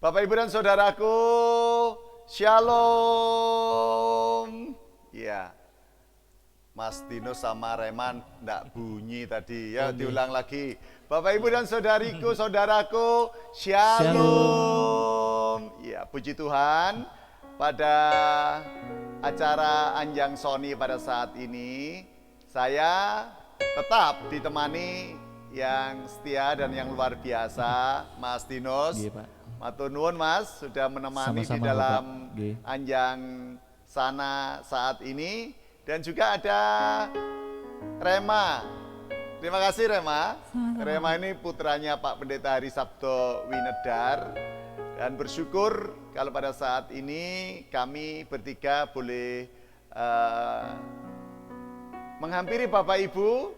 Bapak, Ibu, dan Saudaraku, Shalom. Ya, Mas Dino sama Reman enggak bunyi tadi ya, diulang lagi. Bapak, Ibu, dan saudariku, saudaraku, Shalom. Ya, puji Tuhan, pada acara Anjang Soni pada saat ini saya tetap ditemani yang setia dan yang luar biasa, Mas Dinos. Iya, Pak. Matur nuwun, Mas, sudah menemani Sama-sama, di dalam Bapak. Nggih. Anjang Sana saat ini. Dan juga ada Rema. Terima kasih, Rema. Rema ini putranya Pak Pendeta Hari Sabto Winedar. Dan bersyukur kalau pada saat ini kami bertiga boleh menghampiri Bapak Ibu.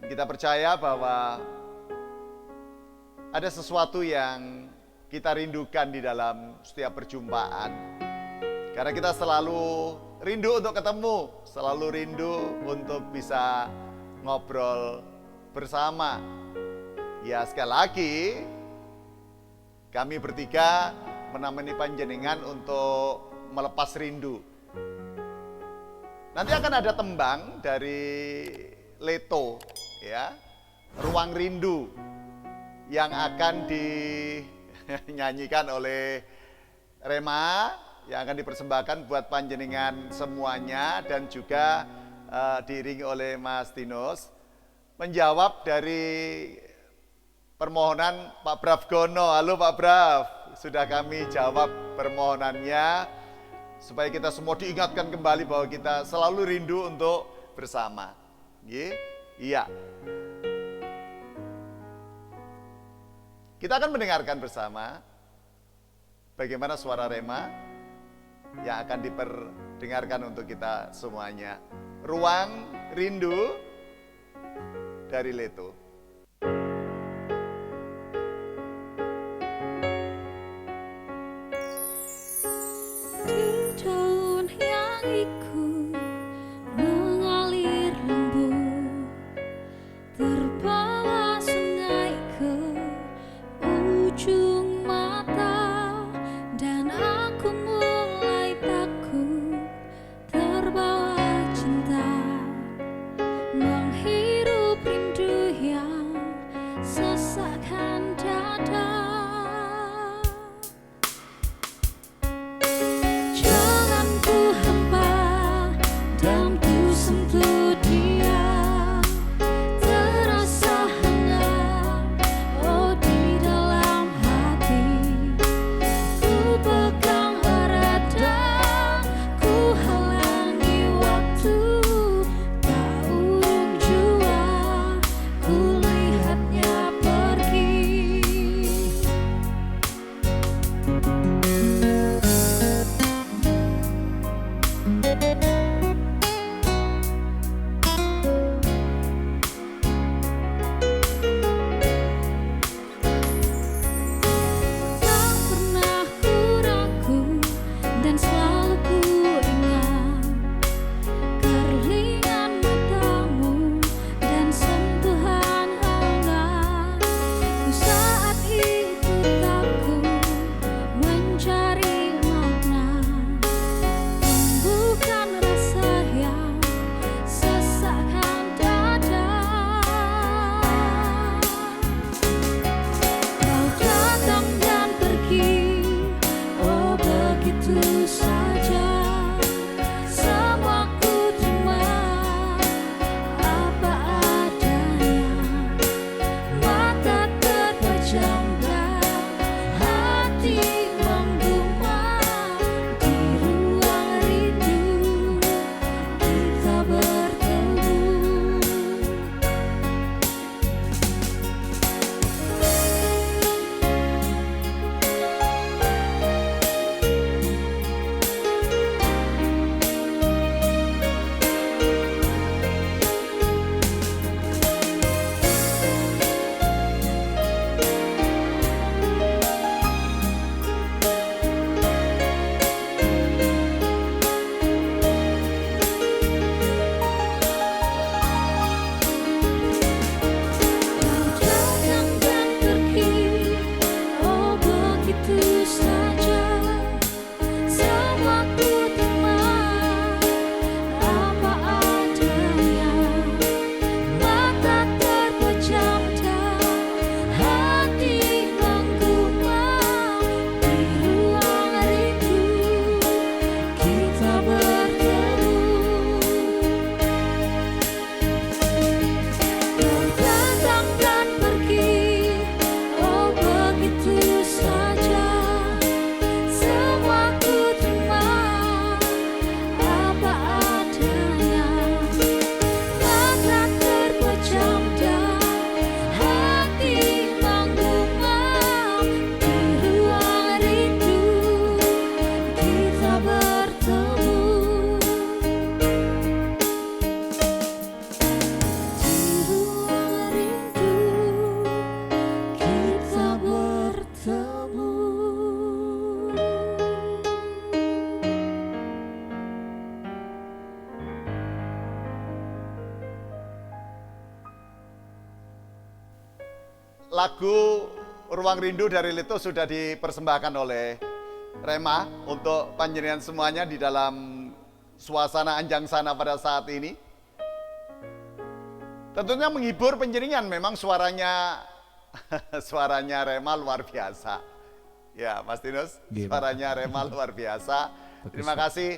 Kita percaya bahwa ada sesuatu yang kita rindukan di dalam setiap perjumpaan. Karena kita selalu rindu untuk ketemu, selalu rindu untuk bisa ngobrol bersama. Ya, sekali lagi kami bertiga menemani panjenengan untuk melepas rindu. Nanti akan ada tembang dari Leto, ya, Ruang Rindu, yang akan dinyanyikan oleh Rema, yang akan dipersembahkan buat panjenengan semuanya, dan juga diiringi oleh Mas Dinos, menjawab dari permohonan Pak Braf Gono. Halo Pak Braf, sudah kami jawab permohonannya supaya kita semua diingatkan kembali bahwa kita selalu rindu untuk bersama. Iya. Kita akan mendengarkan bersama bagaimana suara Rema yang akan diperdengarkan untuk kita semuanya. Ruang Rindu dari Leto. Di daun yang ikut mengalir lembut, terbawa sungai ke ujung mata, dan aku mulai takut terbawa cinta, menghirup rindu yang lagu Ruang Rindu dari Leto sudah dipersembahkan oleh Rema untuk panjenengan semuanya di dalam suasana Anjang Sana pada saat ini. Tentunya menghibur panjenengan, memang suaranya Rema luar biasa. Ya, Mas Tinus, suaranya Rema luar biasa. Terima kasih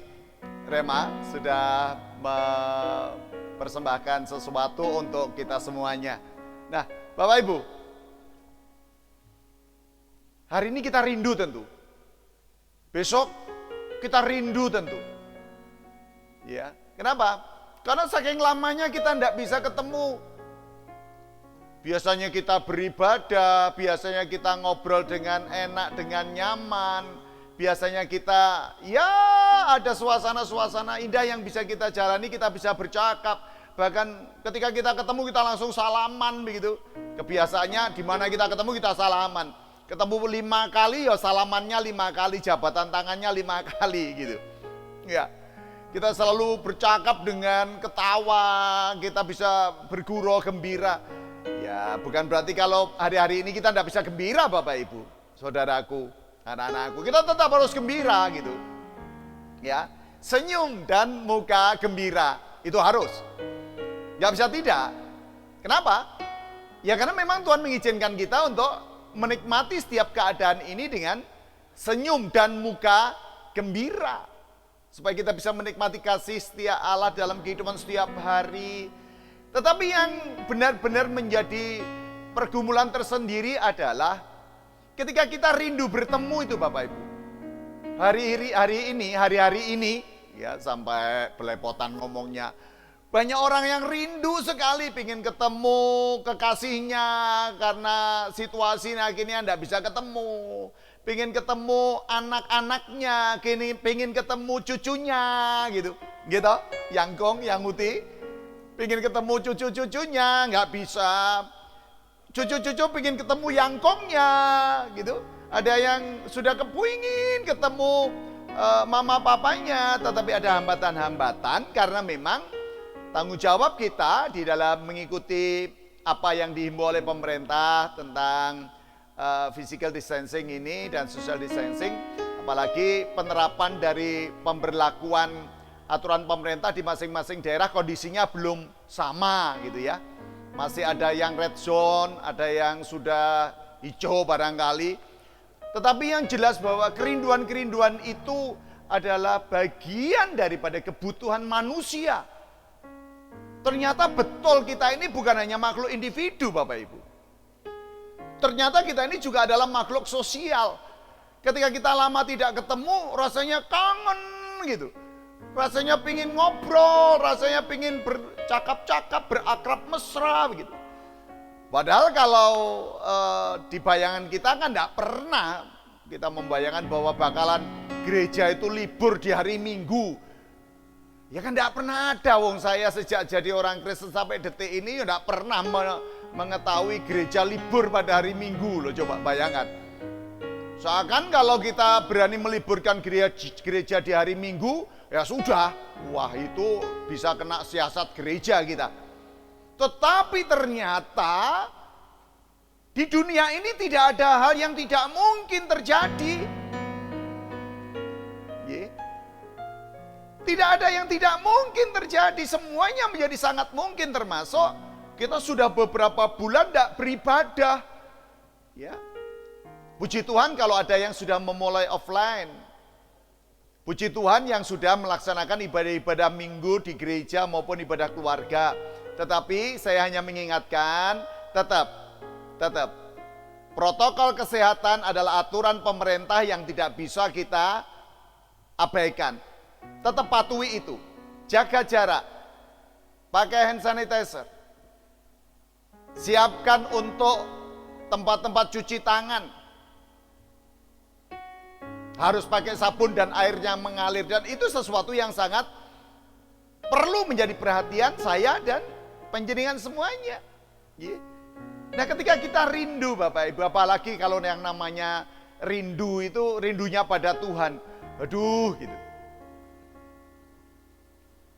Rema sudah mempersembahkan sesuatu untuk kita semuanya. Nah, Bapak Ibu, hari ini kita rindu tentu. Besok kita rindu tentu. Ya, kenapa? Karena saking lamanya kita tidak bisa ketemu. Biasanya kita beribadah, biasanya kita ngobrol dengan enak, dengan nyaman. Biasanya kita, ya ada suasana-suasana indah yang bisa kita jalani, kita bisa bercakap. Bahkan ketika kita ketemu kita langsung salaman begitu. Kebiasaannya di mana kita ketemu kita salaman. Ketemu 5 kali ya salamannya 5 kali, jabatan tangannya 5 kali gitu. Ya. Kita selalu bercakap dengan ketawa, kita bisa bergurau gembira. Ya, bukan berarti kalau hari-hari ini kita tidak bisa gembira Bapak Ibu, saudaraku, anak-anakku. Kita tetap harus gembira gitu. Ya, senyum dan muka gembira itu harus. Nggak bisa tidak. Kenapa? Ya karena memang Tuhan mengizinkan kita untuk menikmati setiap keadaan ini dengan senyum dan muka gembira. Supaya kita bisa menikmati kasih setia Allah dalam kehidupan setiap hari. Tetapi yang benar-benar menjadi pergumulan tersendiri adalah ketika kita rindu bertemu itu Bapak Ibu. Hari-hari ini, ya sampai belepotan ngomongnya. Banyak orang yang rindu sekali pengen ketemu kekasihnya karena situasi akhirnya tidak bisa ketemu. Pengen ketemu anak-anaknya, pengen ketemu cucunya gitu. Gitu, yang Gong, yang Uti. Pengen ketemu cucu-cucunya, nggak bisa. Cucu-cucu pengen ketemu yang Kongnya gitu. Ada yang sudah kepingin ketemu mama papanya, tetapi ada hambatan-hambatan karena memang tanggung jawab kita di dalam mengikuti apa yang dihimbau oleh pemerintah tentang physical distancing ini dan social distancing, apalagi penerapan dari pemberlakuan aturan pemerintah di masing-masing daerah kondisinya belum sama gitu ya. Masih ada yang red zone, ada yang sudah hijau barangkali. Tetapi yang jelas bahwa kerinduan-kerinduan itu adalah bagian daripada kebutuhan manusia. Ternyata betul kita ini bukan hanya makhluk individu Bapak Ibu. Ternyata kita ini juga adalah makhluk sosial. Ketika kita lama tidak ketemu, rasanya kangen gitu. Rasanya pingin ngobrol, rasanya pingin bercakap-cakap, berakrab mesra begitu. Padahal kalau di bayangan kita kan tidak pernah kita membayangkan bahwa bakalan gereja itu libur di hari Minggu. Ya kan tidak pernah ada, wong saya sejak jadi orang Kristen sampai detik ini ya tidak pernah mengetahui gereja libur pada hari Minggu loh, coba bayangkan. Seakan kalau kita berani meliburkan gereja di hari Minggu, ya sudah, wah itu bisa kena siasat gereja kita. Tetapi ternyata di dunia ini tidak ada hal yang tidak mungkin terjadi. Tidak ada yang tidak mungkin terjadi, semuanya menjadi sangat mungkin, termasuk kita sudah beberapa bulan tidak beribadah. Ya. Puji Tuhan kalau ada yang sudah memulai offline. Puji Tuhan yang sudah melaksanakan ibadah-ibadah minggu di gereja maupun ibadah keluarga. Tetapi saya hanya mengingatkan, tetap protokol kesehatan adalah aturan pemerintah yang tidak bisa kita abaikan. Tetap patuhi itu. Jaga jarak. Pakai hand sanitizer. Siapkan untuk tempat-tempat cuci tangan. Harus pakai sabun dan air yang mengalir. Dan itu sesuatu yang sangat perlu menjadi perhatian saya dan panjenengan semuanya. Nah ketika kita rindu Bapak Ibu, apalagi kalau yang namanya rindu itu rindunya pada Tuhan. Aduh gitu.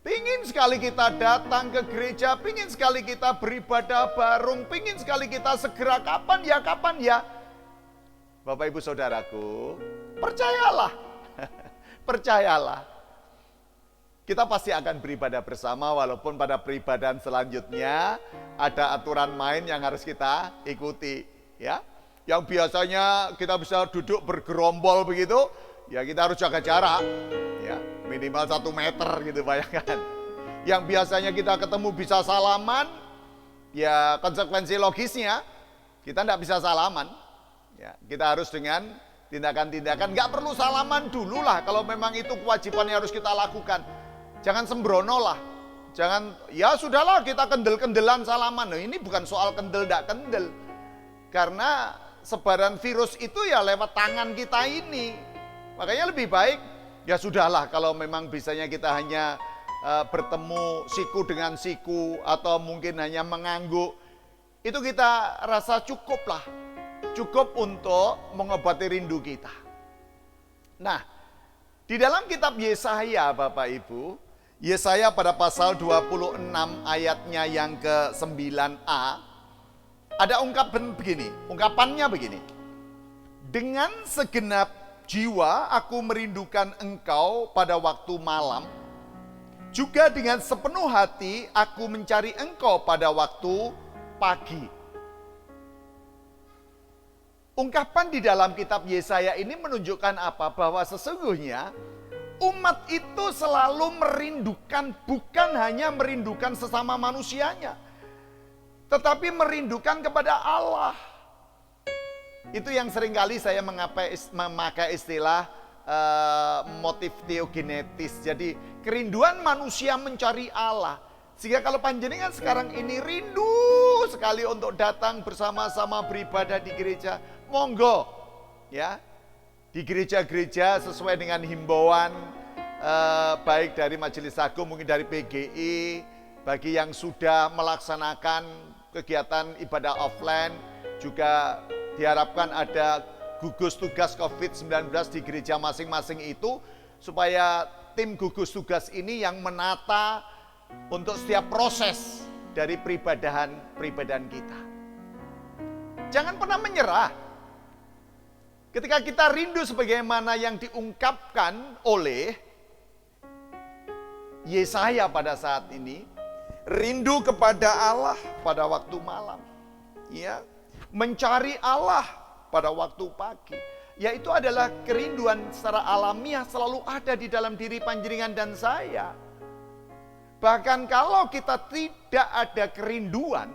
Pingin sekali kita datang ke gereja, pingin sekali kita beribadah bareng, pingin sekali kita segera kapan ya. Bapak Ibu Saudaraku, percayalah, percayalah. Kita pasti akan beribadah bersama walaupun pada peribadahan selanjutnya ada aturan main yang harus kita ikuti. Ya, yang biasanya kita bisa duduk bergerombol begitu, ya kita harus jaga jarak. Ya, minimal 1 meter gitu bayangkan. Yang biasanya kita ketemu bisa salaman, ya konsekuensi logisnya kita tidak bisa salaman. Ya, kita harus dengan tindakan-tindakan, nggak perlu salaman dulu lah kalau memang itu kewajiban yang harus kita lakukan. Jangan sembrono lah, jangan ya sudahlah kita kendel-kendelan salaman. Nah, ini bukan soal kendel tidak kendel, karena sebaran virus itu ya lewat tangan kita ini. Makanya lebih baik ya sudahlah kalau memang bisanya kita hanya bertemu siku dengan siku atau mungkin hanya mengangguk, itu kita rasa cukup lah, cukup untuk mengobati rindu kita. Nah, di dalam kitab Yesaya Bapak Ibu, Yesaya pada pasal 26 ayatnya yang ke-9a, ada ungkapannya begini. Dengan segenap jiwa aku merindukan engkau pada waktu malam, juga dengan sepenuh hati aku mencari engkau pada waktu pagi. Ungkapan di dalam kitab Yesaya ini menunjukkan apa? Bahwa sesungguhnya umat itu selalu merindukan, bukan hanya merindukan sesama manusianya, tetapi merindukan kepada Allah. Itu yang seringkali saya memakai istilah motif teogenetis. Jadi kerinduan manusia mencari Allah. Sehingga kalau panjenengan sekarang ini rindu sekali untuk datang bersama-sama beribadah di gereja, monggo ya. Di gereja-gereja sesuai dengan himbauan baik dari Majelis Agung, mungkin dari PGI, bagi yang sudah melaksanakan kegiatan ibadah offline, juga diharapkan ada gugus tugas COVID-19 di gereja masing-masing itu, supaya tim gugus tugas ini yang menata untuk setiap proses dari peribadahan kita. Jangan pernah menyerah. Ketika kita rindu sebagaimana yang diungkapkan oleh Yesaya pada saat ini, rindu kepada Allah pada waktu malam, ya, mencari Allah pada waktu pagi, yaitu adalah kerinduan secara alamiah selalu ada di dalam diri panjenengan dan saya. Bahkan kalau kita tidak ada kerinduan,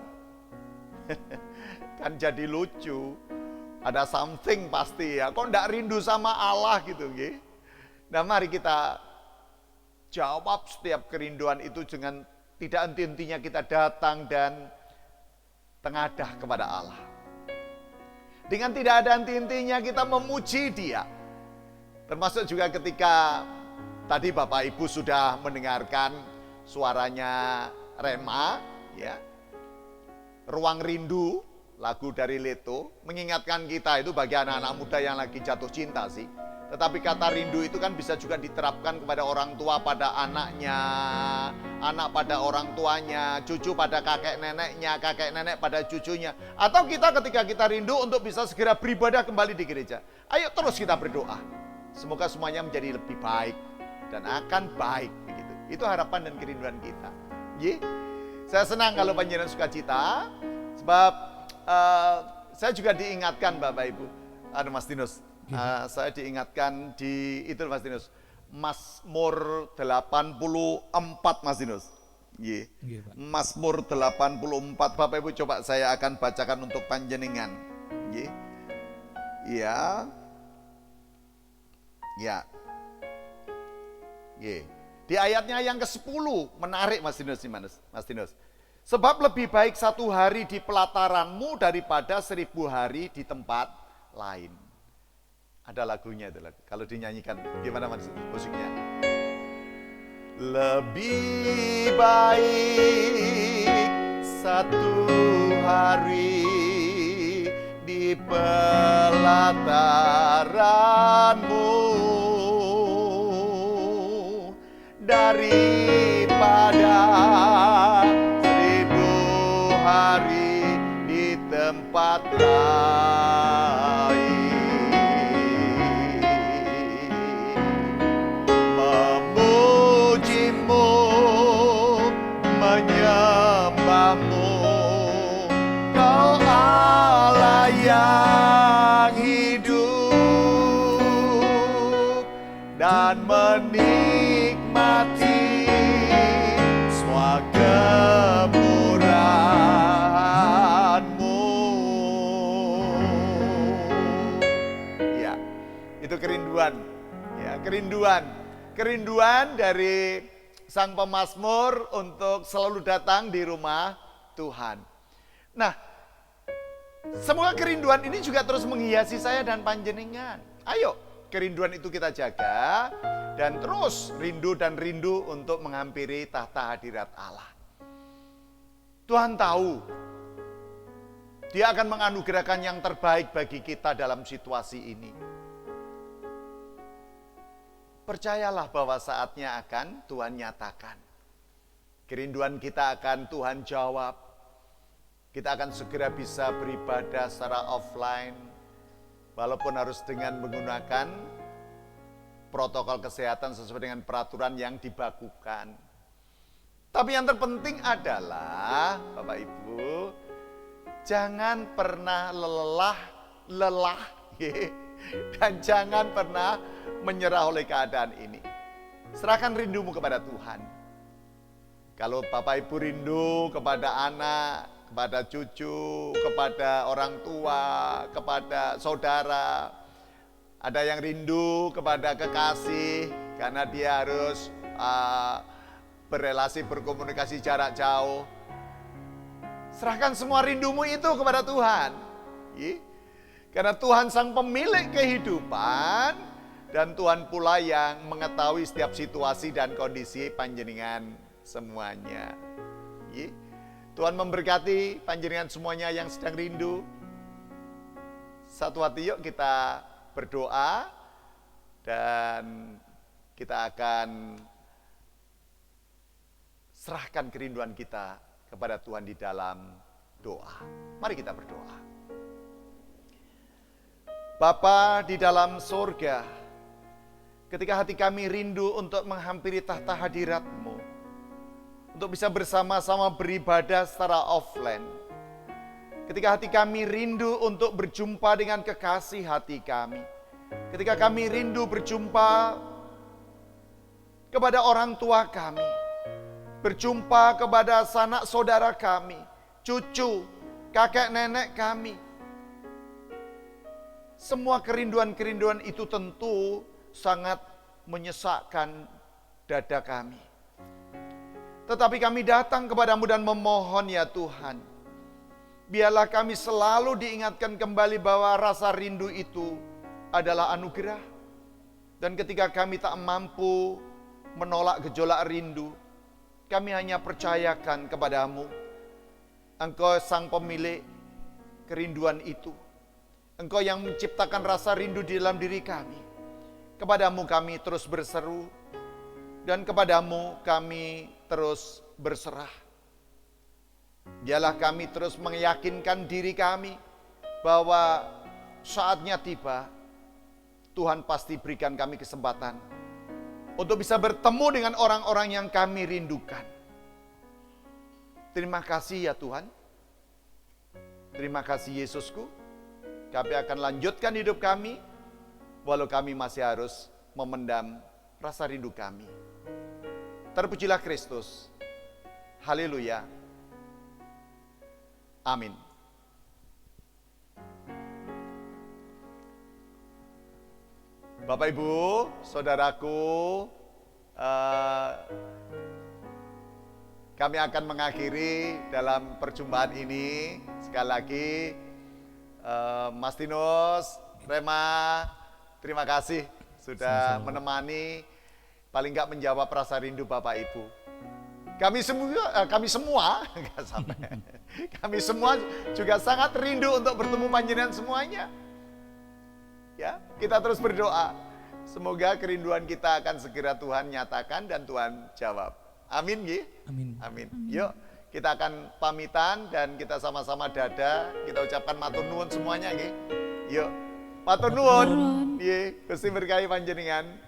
kan jadi lucu. Ada something pasti ya, kok enggak rindu sama Allah gitu. Nah mari kita jawab setiap kerinduan itu dengan tidak henti-hentinya kita datang dan tengadah kepada Allah. Dengan tidak ada henti-hentinya kita memuji Dia. Termasuk juga ketika tadi Bapak Ibu sudah mendengarkan suaranya Rema, ya, Ruang Rindu, lagu dari Leto, mengingatkan kita itu bagi anak-anak muda yang lagi jatuh cinta sih. Tetapi kata rindu itu kan bisa juga diterapkan kepada orang tua pada anaknya, anak pada orang tuanya, cucu pada kakek neneknya, kakek nenek pada cucunya. Atau kita ketika kita rindu untuk bisa segera beribadah kembali di gereja. Ayo terus kita berdoa. Semoga semuanya menjadi lebih baik dan akan baik begitu. Itu harapan dan kerinduan kita. Saya senang kalau panjenengan sukacita, sebab saya juga diingatkan Bapak Ibu, Mas Dinus. Saya diingatkan di itu Mas Dinus, Mazmur 84 Mas Dinus. Mazmur 84, Bapak Ibu coba saya akan bacakan untuk panjenengan. Ya. Di ayatnya yang ke-10 menarik Mas Dinus. Mas Dinus. Sebab lebih baik 1 hari di pelataranmu daripada 1000 hari di tempat lain. Ada lagunya itu, kalau dinyanyikan gimana musiknya? Lebih baik 1 hari di pelataranmu daripada hari di tempat lain. Memujimu, menyembahmu, Kau Allah yang hidup, dan menikmati semua kemurahan-Mu. Ya, itu kerinduan. Ya, kerinduan dari sang pemazmur untuk selalu datang di rumah Tuhan. Nah, semua kerinduan ini juga terus menghiasi saya dan panjenengan. Ayo, kerinduan itu kita jaga dan terus rindu untuk menghampiri tahta hadirat Allah. Tuhan tahu Dia akan menganugerahkan yang terbaik bagi kita dalam situasi ini. Percayalah bahwa saatnya akan Tuhan nyatakan. Kerinduan kita akan Tuhan jawab. Kita akan segera bisa beribadah secara offline, walaupun harus dengan menggunakan protokol kesehatan sesuai dengan peraturan yang dibakukan. Tapi yang terpenting adalah, Bapak Ibu, jangan pernah lelah, dan jangan pernah menyerah oleh keadaan ini. Serahkan rindumu kepada Tuhan. Kalau Bapak Ibu rindu kepada anak, kepada cucu, kepada orang tua, kepada saudara, ada yang rindu kepada kekasih karena dia harus berrelasi, berkomunikasi jarak jauh. Serahkan semua rindumu itu kepada Tuhan. Karena Tuhan sang pemilik kehidupan, dan Tuhan pula yang mengetahui setiap situasi dan kondisi panjenengan semuanya. Tuhan memberkati panjenengan semuanya yang sedang rindu. Satu hati yuk kita berdoa, dan kita akan serahkan kerinduan kita kepada Tuhan di dalam doa. Mari kita berdoa. Bapa di dalam surga, ketika hati kami rindu untuk menghampiri tahta hadirat-Mu, untuk bisa bersama-sama beribadah secara offline, ketika hati kami rindu untuk berjumpa dengan kekasih hati kami, ketika kami rindu berjumpa kepada orang tua kami, berjumpa kepada sanak saudara kami, cucu, kakek nenek kami, semua kerinduan-kerinduan itu tentu sangat menyesakkan dada kami. Tetapi kami datang kepadamu dan memohon ya Tuhan, biarlah kami selalu diingatkan kembali bahwa rasa rindu itu adalah anugerah. Dan ketika kami tak mampu menolak gejolak rindu, kami hanya percayakan kepadamu. Engkau sang pemilik kerinduan itu. Engkau yang menciptakan rasa rindu di dalam diri kami. Kepadamu kami terus berseru, dan kepadamu kami terus berserah. Biarlah kami terus meyakinkan diri kami bahwa saatnya tiba, Tuhan pasti berikan kami kesempatan untuk bisa bertemu dengan orang-orang yang kami rindukan. Terima kasih ya Tuhan. Terima kasih Yesusku. Kami akan lanjutkan hidup kami, walau kami masih harus memendam rasa rindu kami. Terpujilah Kristus. Haleluya. Amin. Bapak Ibu, saudaraku, kami akan mengakhiri dalam perjumpaan ini. Sekali lagi, Mas Tinus, Rema, terima kasih sudah menemani, paling nggak menjawab rasa rindu Bapak Ibu. Kami semua juga sangat rindu untuk bertemu panjenengan semuanya. Ya, kita terus berdoa. Semoga kerinduan kita akan segera Tuhan nyatakan dan Tuhan jawab. Amin, Gi? Amin. Amin. Yuk, kita akan pamitan dan kita sama-sama dada, kita ucapkan matur nuwun semuanya nggih. Yuk, matur nuwun. Nggih, Gusti berkahi panjenengan.